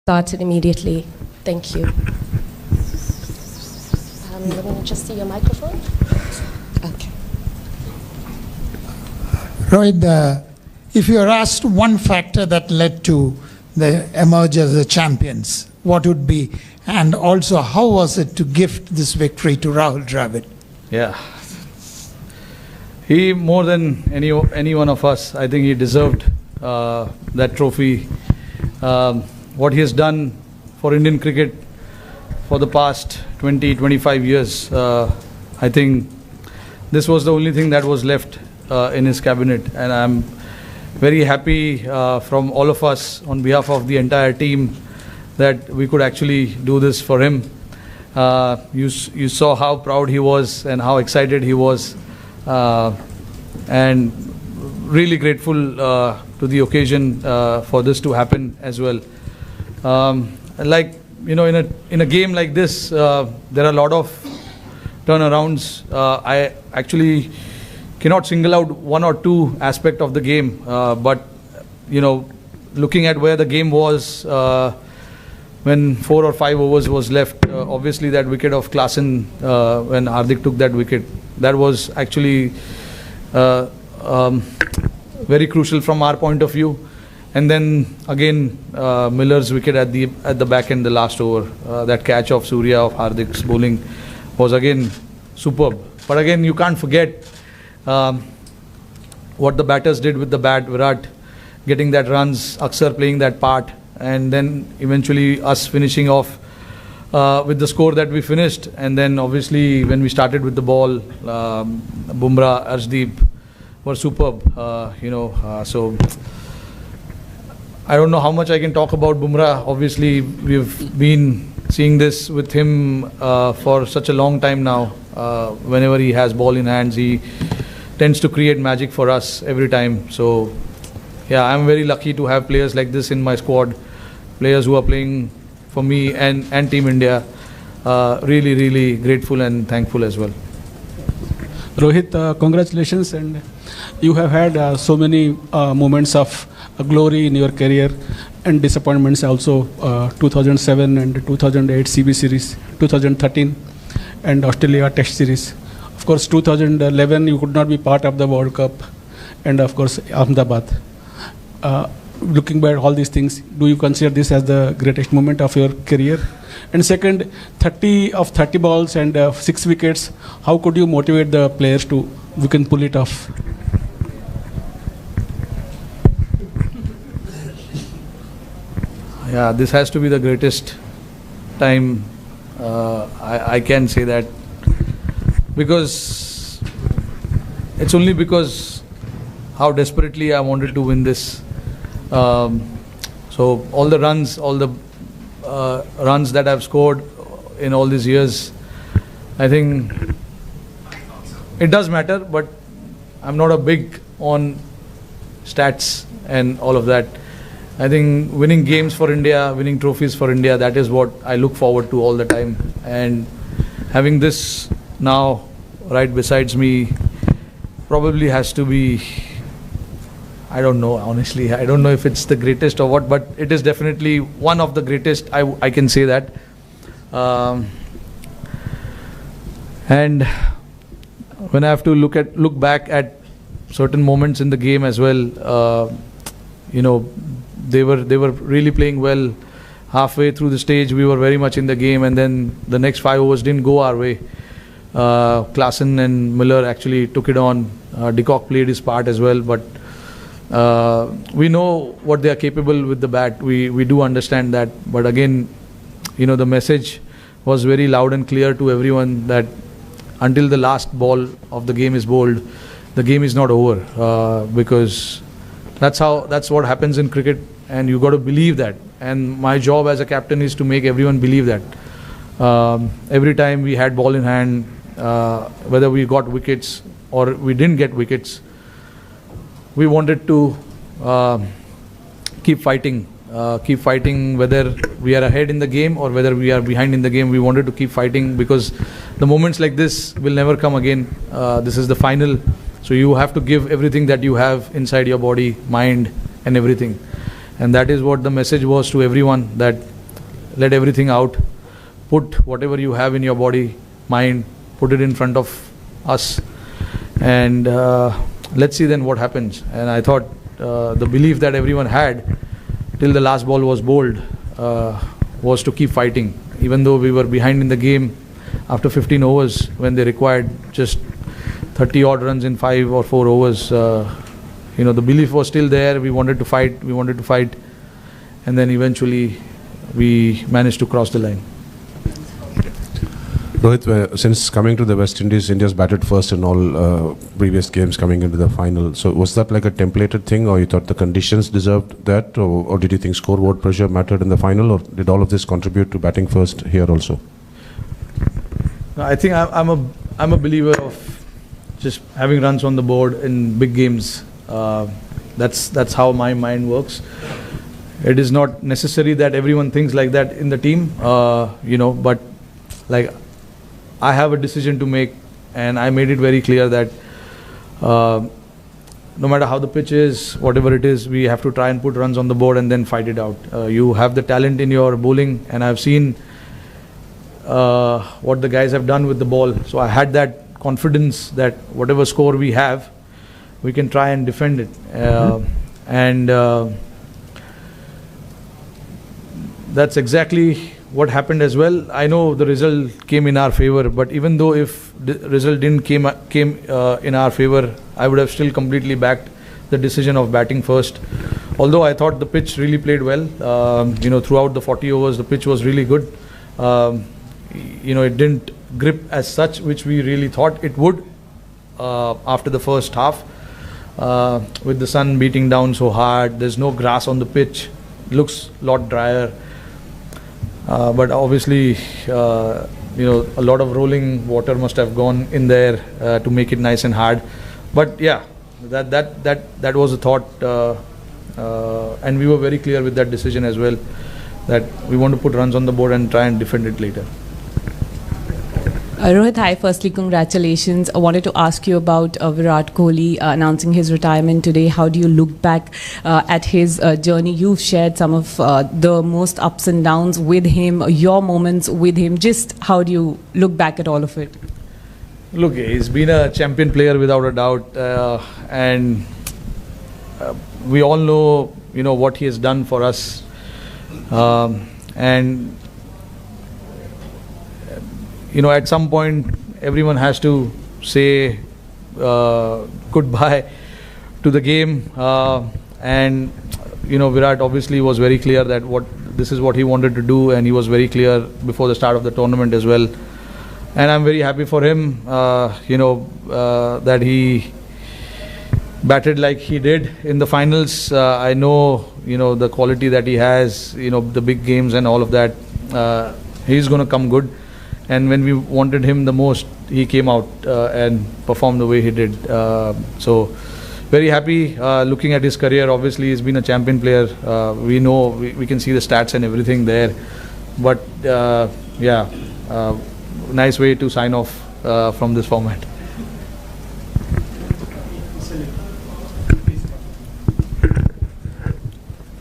started immediately. Thank you. Let me just see your microphone. Okay. Rohit, if you are asked one factor that led to the emerge as the champions, what would be? And also, how was it to gift this victory to Rahul Dravid? Yeah. He, more than any one of us, I think he deserved that trophy. What he has done for Indian cricket for the past 20-25 years, I think this was the only thing that was left in his cabinet, and I'm very happy from all of us on behalf of the entire team that we could actually do this for him. You saw how proud he was and how excited he was, and really grateful to the occasion for this to happen as well. Like, you know, in a game like this, there are a lot of turnarounds. I actually cannot single out one or two aspects of the game, but you know, looking at where the game was when 4 or 5 overs was left, obviously that wicket of Klaasen, when Hardik took that wicket, that was actually very crucial from our point of view. And then again, Miller's wicket at the back end, the last over, that catch of Surya of Hardik's bowling was again superb. But again, you can't forget what the batters did with the bat. Virat getting that runs, Akshar playing that part, and then eventually us finishing off with the score that we finished. And then obviously when we started with the ball, Bumrah, Arshdeep were superb. So I don't know how much I can talk about Bumrah. Obviously, we've been seeing this with him for such a long time now. Whenever he has ball in hands, he tends to create magic for us every time. So, yeah, I'm very lucky to have players like this in my squad, players who are playing for me and Team India. Really, really grateful and thankful as well. Rohit, congratulations, and you have had so many moments of glory in your career and disappointments also. 2007 and 2008 CB series, 2013 and Australia Test series. Of course, 2011 you could not be part of the World Cup, and of course Ahmedabad. Looking back at all these things, do you consider this as the greatest moment of your career? And second, 30 of 30 balls and 6 wickets. How could you motivate the players to we can pull it off? Yeah, this has to be the greatest time. I can say that because it's only because how desperately I wanted to win this. So all the runs that I've scored in all these years, I think it does matter, but I'm not a big on stats and all of that. I think winning games for India, winning trophies for India, that is what I look forward to all the time. And having this now right besides me probably has to be, I don't know, honestly. I don't know if it's the greatest or what, but it is definitely one of the greatest. I can say that. And when I have to look back at certain moments in the game as well, they were really playing well. Halfway through the stage, we were very much in the game, and then the next 5 overs didn't go our way. Klaasen and Miller actually took it on. De Kock played his part as well, but we know what they are capable with the bat. We do understand that, but again, the message was very loud and clear to everyone that until the last ball of the game is bowled, the game is not over, because that's what happens in cricket, and you got to believe that. And my job as a captain is to make everyone believe that. Every time we had ball in hand, whether we got wickets or we didn't get wickets, we wanted to keep fighting, whether we are ahead in the game or whether we are behind in the game. We wanted to keep fighting because the moments like this will never come again. This is the final, so you have to give everything that you have inside your body, mind and everything. And that is what the message was to everyone, that let everything out, put whatever you have in your body, mind, put it in front of us, and let's see then what happens. And I thought the belief that everyone had till the last ball was bowled was to keep fighting, even though we were behind in the game after 15 overs when they required just 30 odd runs in 5 or 4 overs. The belief was still there. We wanted to fight, and then eventually we managed to cross the line. Rohit, since coming to the West Indies, India's batted first in all previous games coming into the final. So was that like a templated thing, or you thought the conditions deserved that, or did you think scoreboard pressure mattered in the final, or did all of this contribute to batting first here also? I think I'm a believer of just having runs on the board in big games. That's how my mind works. It is not necessary that everyone thinks like that in the team, but like I have a decision to make, and I made it very clear that no matter how the pitch is, whatever it is, we have to try and put runs on the board and then fight it out. You have the talent in your bowling, and I've seen what the guys have done with the ball. So I had that confidence that whatever score we have, we can try and defend it. And that's exactly what happened as well. I know the result came in our favor, but even though if the result didn't came in our favor, I would have still completely backed the decision of batting first. Although I thought the pitch really played well, throughout the 40 overs, the pitch was really good. It didn't grip as such, which we really thought it would after the first half. With the sun beating down so hard, there's no grass on the pitch, looks a lot drier. But obviously, a lot of rolling water must have gone in there to make it nice and hard. But yeah, that was a thought, and we were very clear with that decision as well, that we want to put runs on the board and try and defend it later. Rohit, hi. Firstly, congratulations. I wanted to ask you about Virat Kohli announcing his retirement today. How do you look back at his journey? You've shared some of the most ups and downs with him, your moments with him. Just how do you look back at all of it? Look, he's been a champion player without a doubt, and we all know, what he has done for us, and at some point, everyone has to say goodbye to the game. And Virat obviously was very clear that this is what he wanted to do, and he was very clear before the start of the tournament as well. And I'm very happy for him, that he batted like he did in the finals. I know, the quality that he has, the big games and all of that. He's going to come good. And when we wanted him the most, he came out and performed the way he did. So very happy looking at his career. Obviously, he's been a champion player. We know, we can see the stats and everything there. But nice way to sign off from this format.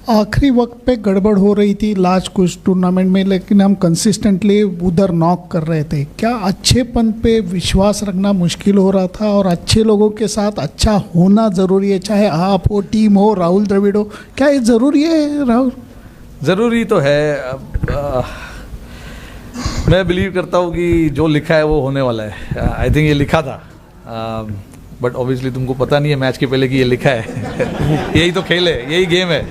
आखिरी वक्त पे गड़बड़ हो रही थी last कुछ tournament में, लेकिन हम कंसिस्टेंटली उधर नॉक कर रहे थे. क्या अच्छेपन पे विश्वास रखना मुश्किल हो रहा था, और अच्छे लोगों के साथ अच्छा होना ज़रूरी है, चाहे आप हो, टीम हो, राहुल द्रविड़ हो? क्या ये ज़रूरी है राहुल? ज़रूरी तो है. मैं बिलीव करता हूँ कि जो लिखा है वो होने वाला है. आई थिंक ये लिखा था, बट ऑब्वियसली तुमको पता नहीं है मैच के पहले कि ये लिखा है. यही तो खेल है, यही गेम है.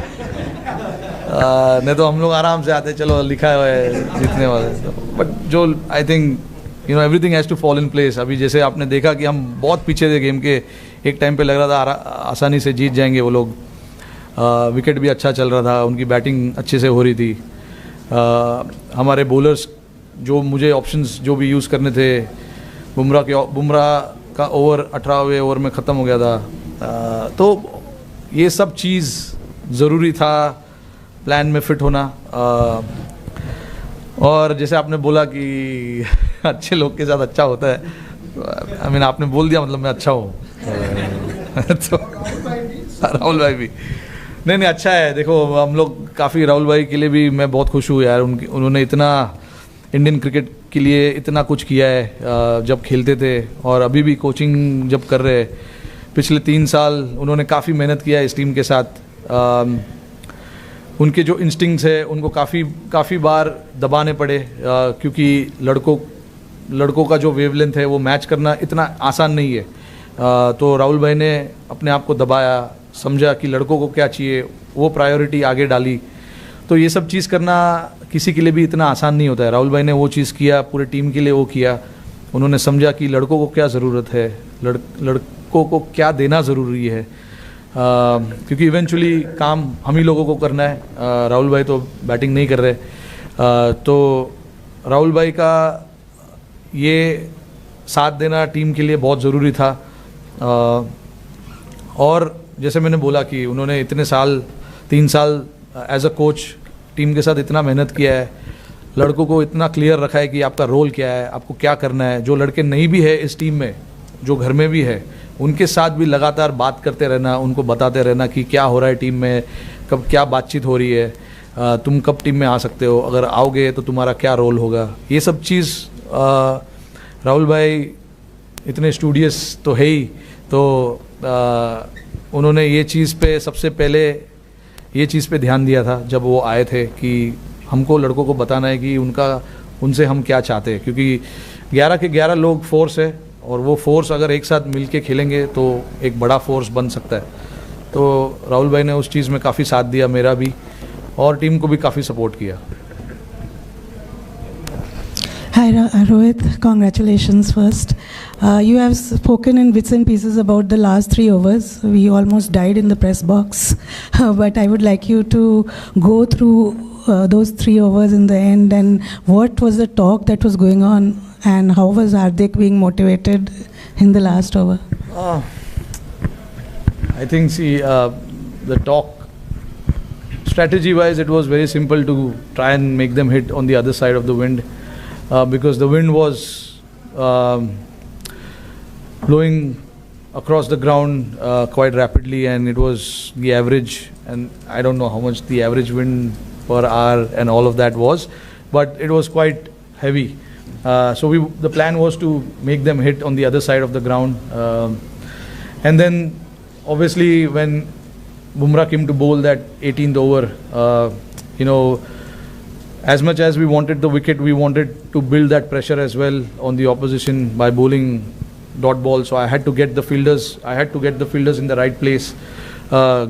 नहीं तो हम लोग आराम से आते, चलो लिखा है जीतने वाले. बट जो I think everything has to fall in place. अभी जैसे आपने देखा कि हम बहुत पीछे थे गेम के, एक टाइम पे लग रहा था आसानी से जीत जाएंगे वो लोग. विकेट भी अच्छा चल रहा था, उनकी बैटिंग अच्छे से हो रही थी. हमारे बॉलर्स जो मुझे ऑप्शंस जो भी यूज़ करने थे, बुमराह का ओवर 18वें ओवर में ख़त्म हो गया था. तो ये सब चीज़ ज़रूरी था, प्लान में फिट होना. और जैसे आपने बोला कि अच्छे लोग के साथ अच्छा होता है, आई मीन आपने बोल दिया, मतलब मैं अच्छा हूँ. तो राहुल भाई भी नहीं अच्छा है. देखो हम लोग काफ़ी राहुल भाई के लिए भी मैं बहुत खुश हूँ यार, उन्होंने इतना इंडियन क्रिकेट के लिए इतना कुछ किया है जब खेलते थे और अभी भी कोचिंग जब कर रहे हैं। पिछले 3 साल उन्होंने काफ़ी मेहनत किया है इस टीम के साथ। उनके जो इंस्टिंक्ट्स है उनको काफ़ी बार दबाने पड़े क्योंकि लड़कों का जो वेवलेंथ है वो मैच करना इतना आसान नहीं है। तो राहुल भाई ने अपने आप को दबाया, समझा कि लड़कों को क्या चाहिए, वो प्रायोरिटी आगे डाली। तो ये सब चीज़ करना किसी के लिए भी इतना आसान नहीं होता है। राहुल भाई ने वो चीज़ किया, पूरे टीम के लिए वो किया। उन्होंने समझा कि लड़कों को क्या ज़रूरत है, लड़कों को क्या देना ज़रूरी है, क्योंकि इवेंचुअली काम हम ही लोगों को करना है। राहुल भाई तो बैटिंग नहीं कर रहे। तो राहुल भाई का ये साथ देना टीम के लिए बहुत ज़रूरी था। और जैसे मैंने बोला कि उन्होंने इतने साल 3 साल एज अ कोच टीम के साथ इतना मेहनत किया है, लड़कों को इतना क्लियर रखा है कि आपका रोल क्या है, आपको क्या करना है। जो लड़के नहीं भी है इस टीम में, जो घर में भी है, उनके साथ भी लगातार बात करते रहना, उनको बताते रहना कि क्या हो रहा है टीम में, कब क्या बातचीत हो रही है, तुम कब टीम में आ सकते हो, अगर आओगे तो तुम्हारा क्या रोल होगा। ये सब चीज़ राहुल भाई इतने स्टूडियस तो है ही, तो उन्होंने ये चीज़ पे सबसे पहले ये चीज़ पे ध्यान दिया था जब वो आए थे कि हमको लड़कों को बताना है कि उनसे हम क्या चाहते हैं, क्योंकि 11 के 11 लोग फोर्स है और वो फोर्स अगर एक साथ मिल के खेलेंगे तो एक बड़ा फोर्स बन सकता है। तो राहुल भाई ने उस चीज़ में काफ़ी साथ दिया, मेरा भी, और टीम को भी काफ़ी सपोर्ट किया। Hi Rohit, congratulations first. You have spoken in bits and pieces about the last 3 overs. We almost died in the press box, but I would like you to go through those 3 overs in the end, and what was the talk that was going on, and how was Hardik being motivated in the last over? I think the talk, strategy-wise, it was very simple to try and make them hit on the other side of the wind. Because the wind was blowing across the ground quite rapidly, and it was the average, and I don't know how much the average wind per hour and all of that was, but it was quite heavy. So the plan was to make them hit on the other side of the ground, and then obviously when Bumrah came to bowl that 18th over, as much as we wanted the wicket, we wanted to build that pressure as well on the opposition by bowling dot ball. So I had to get the fielders in the right place,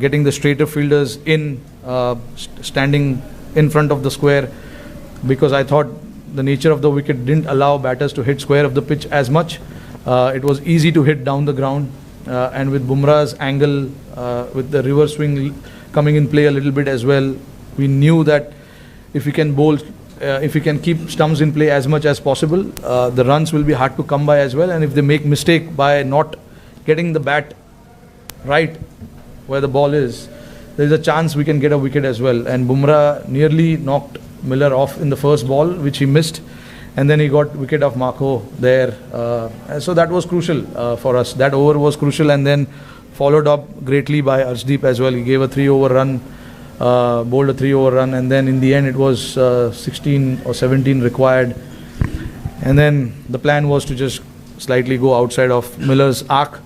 getting the straighter fielders in, standing in front of the square, because I thought the nature of the wicket didn't allow batters to hit square of the pitch as much. It was easy to hit down the ground, and with Bumrah's angle, with the reverse swing coming in play a little bit as well, we knew that if we can bowl, if we can keep stumps in play as much as possible, the runs will be hard to come by as well. And if they make mistake by not getting the bat right where the ball is, there is a chance we can get a wicket as well. And Bumrah nearly knocked Miller off in the first ball, which he missed, and then he got wicket of Marco there. So that was crucial for us. That over was crucial, and then followed up greatly by Arshdeep as well. He gave a 3-over run. Bowled a 3-over run, and then in the end it was 16 or 17 required, and then the plan was to just slightly go outside of Miller's arc,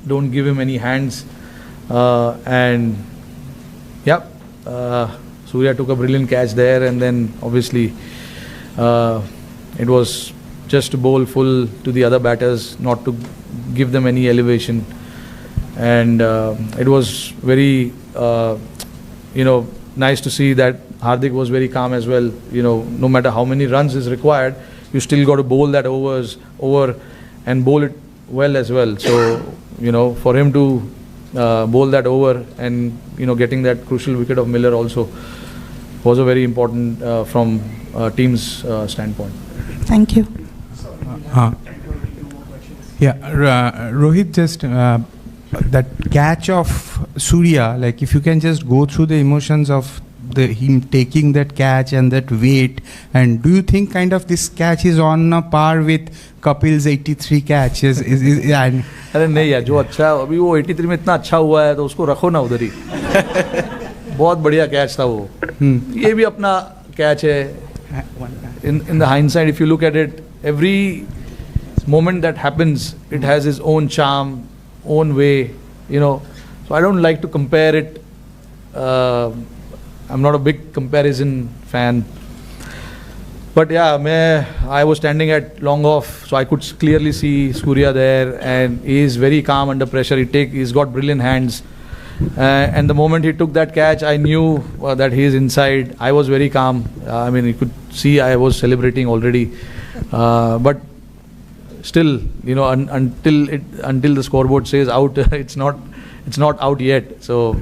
don't give him any hands, and Surya took a brilliant catch there, and then obviously it was just to bowl full to the other batters, not to give them any elevation, and it was very nice to see that Hardik was very calm as well. No matter how many runs is required, you still got to bowl that over and bowl it well as well. So, for him to bowl that over and, getting that crucial wicket of Miller also was a very important from team's standpoint. Thank you. Rohit, just that catch of Surya, like if you can just go through the emotions of him taking that catch and that weight, and do you think kind of this catch is on a par with Kapil's 83 catches? अरे नहीं यार, जो अच्छा अभी वो 83 में इतना अच्छा हुआ है तो उसको रखो ना उधर ही। बहुत बढ़िया कैच था वो. ये भी अपना कैच है. In the hindsight, if you look at it, every moment that happens, it has its own charm, own way, you know. So I don't like to compare it. I'm not a big comparison fan. But yeah, I was standing at long off, so I could clearly see Surya there, and he is very calm under pressure. He's got brilliant hands. And the moment he took that catch, I knew that he is inside. I was very calm. I mean, you could see I was celebrating already. But still, you know, until the scoreboard says out, it's not out yet. So,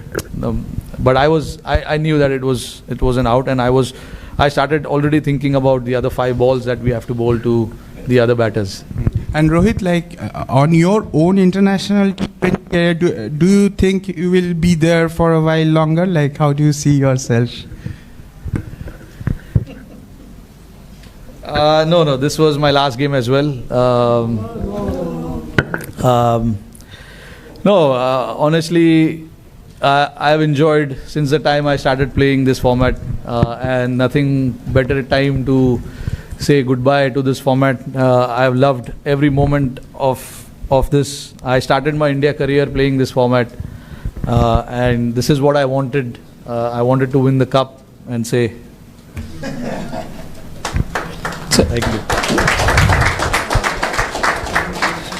but I knew that it was an out, and I started already thinking about the other 5 balls that we have to bowl to the other batters. And Rohit, like on your own international career, do you think you will be there for a while longer? Like, how do you see yourself? No, this was my last game as well. Honestly, I've enjoyed since the time I started playing this format, and nothing better time to say goodbye to this format. I've loved every moment of this. I started my India career playing this format, and this is what I wanted. I wanted to win the cup and say thank you.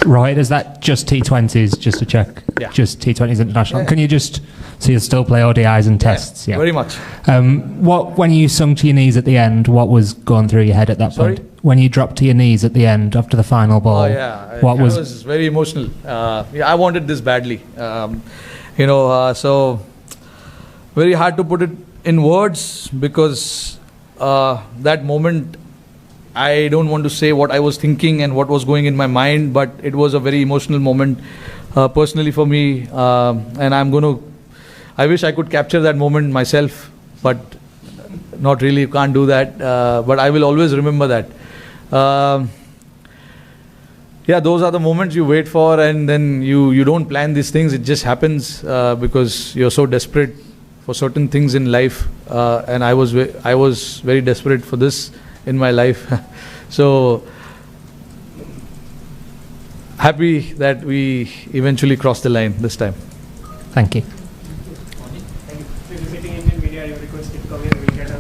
Right, is that just T20s, just to check? Yeah. Just T20s international. Can you just, so you still play ODIs and tests? Yeah, very much. When you sunk to your knees at the end, what was going through your head at that Sorry? point? When you dropped to your knees at the end after the final ball? Oh yeah, what I was very emotional. I wanted this badly. So very hard to put it in words, because that moment, I don't want to say what I was thinking and what was going in my mind, but it was a very emotional moment personally for me, and I wish I could capture that moment myself, but not really, can't do that, but I will always remember that. Those are the moments you wait for, and then you don't plan these things, it just happens because you're so desperate for certain things in life, and I was very desperate for this in my life. So happy that we eventually crossed the line this time. Thank you.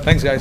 Thanks guys.